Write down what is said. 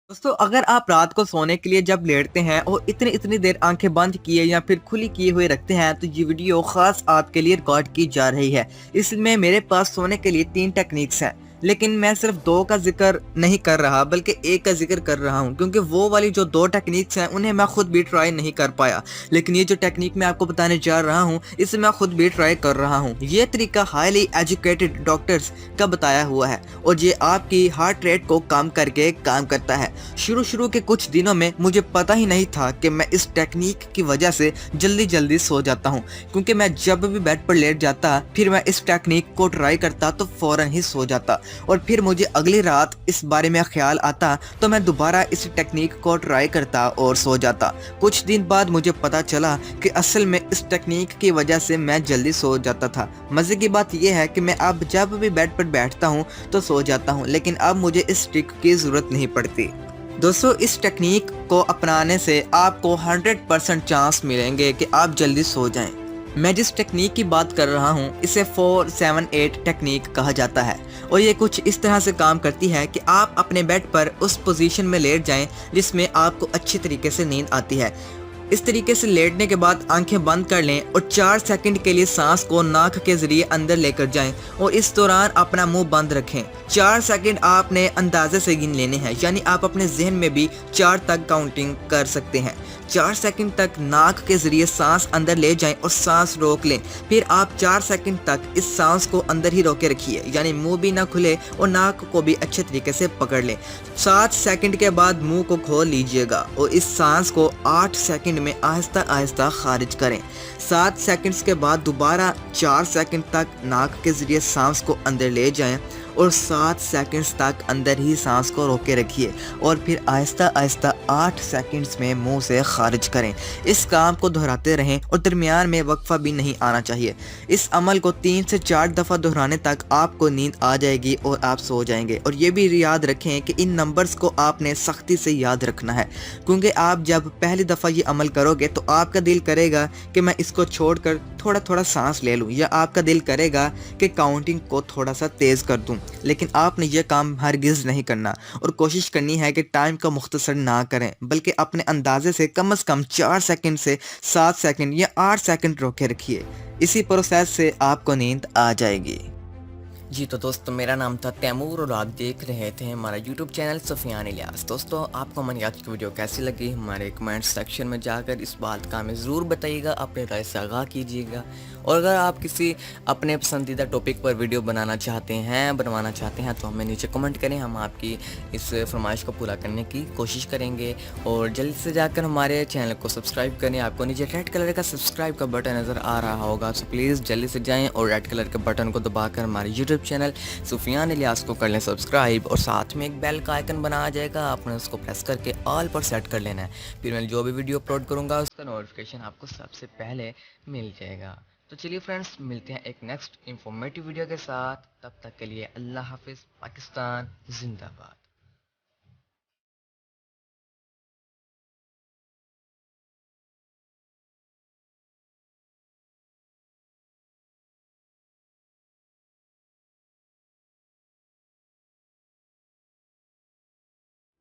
दोस्तों अगर आप रात को सोने के लिए जब लेटते हैं और इतनी इतनी देर आंखें बंद किए या फिर खुली किए हुए रखते हैं तो ये वीडियो खास आपके लिए रिकॉर्ड की जा रही है। इसमें मेरे पास सोने के लिए 3 टेक्निक्स हैं, लेकिन मैं सिर्फ 2 का जिक्र नहीं कर रहा बल्कि एक का जिक्र कर रहा हूं, क्योंकि वो वाली जो 2 टेक्निक्स हैं उन्हें मैं खुद भी ट्राई नहीं कर पाया। लेकिन ये जो टेक्निक मैं आपको बताने जा रहा हूं इसे मैं खुद भी ट्राई कर रहा हूं। ये तरीका हाईली एजुकेटेड डॉक्टर्स का बताया हुआ है और ये आपकी हार्ट रेट को कम करके काम करता है। शुरू के कुछ दिनों में मुझे पता ही नहीं था कि मैं इस टेक्निक की वजह से जल्दी जल्दी सो जाता हूँ, क्योंकि मैं जब भी बेड पर लेट जाता फिर मैं इस टेक्निक को ट्राई करता तो फौरन ही सो जाता और फिर मुझे अगली रात इस बारे में ख्याल आता तो मैं दोबारा इस टेक्निक को ट्राई करता और सो जाता। कुछ दिन बाद मुझे पता चला कि असल में इस टेक्निक की वजह से मैं जल्दी सो जाता था। मज़े की बात यह है कि मैं अब जब भी बेड पर बैठता हूँ तो सो जाता हूँ, लेकिन अब मुझे इस ट्रिक की ज़रूरत नहीं पड़ती। दोस्तों इस टेक्निक को अपनाने से आपको 100% चांस मिलेंगे कि आप जल्दी सो जाएं। मैं जिस टेक्निक की बात कर रहा हूं इसे 478 टेक्निक कहा जाता है और ये कुछ इस तरह से काम करती है कि आप अपने बेड पर उस पोजीशन में लेट जाएं जिसमें आपको अच्छी तरीके से नींद आती है। इस तरीके से लेटने के बाद आंखें बंद कर लें और 4 सेकंड के लिए सांस को नाक के जरिए अंदर लेकर जाएं और इस दौरान अपना मुंह बंद रखें। 4 सेकंड आपने अंदाजे से गिन लेने हैं, यानी आप अपने जहन में भी 4 तक काउंटिंग कर सकते हैं। 4 सेकंड तक नाक के जरिए सांस अंदर ले जाएं और सांस रोक लें। फिर आप 4 सेकंड तक इस सांस को अंदर ही रोके रखिए, यानी मुंह भी ना खुले और नाक को भी अच्छे तरीके से पकड़ लें। 7 सेकंड के बाद मुंह को खोल लीजिएगा और इस सांस को 8 सेकंड में आहिस्ता आहिस्ता खारिज करें। 7 सेकंड्स के बाद दोबारा 4 सेकंड तक नाक के जरिए सांस को अंदर ले जाएं और 7 सेकंड्स तक अंदर ही सांस को रोके रखिए और फिर आहिस्ता आहिस्ता 8 सेकंड्स में मुंह से खारिज करें। इस काम को दोहराते रहें और दरमियान में वक्फा भी नहीं आना चाहिए। इस अमल को 3 से 4 दफ़ा दोहराने तक आपको नींद आ जाएगी और आप सो जाएंगे। और ये भी याद रखें कि इन नंबर्स को आपने सख्ती से याद रखना है, क्योंकि आप जब पहली दफ़ा ये अमल करोगे तो आपका दिल करेगा कि मैं इसको छोड़कर थोड़ा थोड़ा सांस ले लूँ, या आपका दिल करेगा कि काउंटिंग को थोड़ा सा तेज़ कर दूँ। लेकिन आपने यह काम हरगिज़ नहीं करना और कोशिश करनी है कि टाइम का मुख्तसर ना करें, बल्कि अपने अंदाजे से कम 4 सेकंड से 7 सेकंड या 8 सेकंड रोके रखिए। इसी प्रोसेस से आपको नींद आ जाएगी। जी तो दोस्तों, मेरा नाम था तैमूर और आप देख रहे थे हमारा यूट्यूब चैनल सुफियान इलियास। दोस्तों आपको हमारी आज की वीडियो कैसी लगी हमारे कमेंट सेक्शन में जाकर इस बात का हमें ज़रूर बताइएगा, अपने राय से आगाह कीजिएगा। और अगर आप किसी अपने पसंदीदा टॉपिक पर वीडियो बनवाना चाहते हैं तो हमें नीचे कमेंट करें, हम आपकी इस फरमाइश को पूरा करने की कोशिश करेंगे। और जल्दी से जाकर हमारे चैनल को सब्सक्राइब करें। आपको नीचे रेड कलर का सब्सक्राइब का बटन नज़र आ रहा होगा, तो प्लीज़ जल्दी से जाएँ और रेड कलर के बटन को दबाकर हमारे यूट्यूब चैनल सुफियान इलियास को कर लें सब्सक्राइब। और साथ में एक बेल का आइकन बना आ जाएगा, आपने उसको प्रेस करके ऑल पर सेट कर लेना है। फिर मैं जो भी वीडियो अपलोड करूँगा उसका नोटिफिकेशन आपको सबसे पहले मिल जाएगा। तो चलिए फ्रेंड्स, मिलते हैं एक नेक्स्ट इंफॉर्मेटिव वीडियो के साथ। तब तक के लिए अल्लाह हाफिज़। पाकिस्तान जिंदाबाद।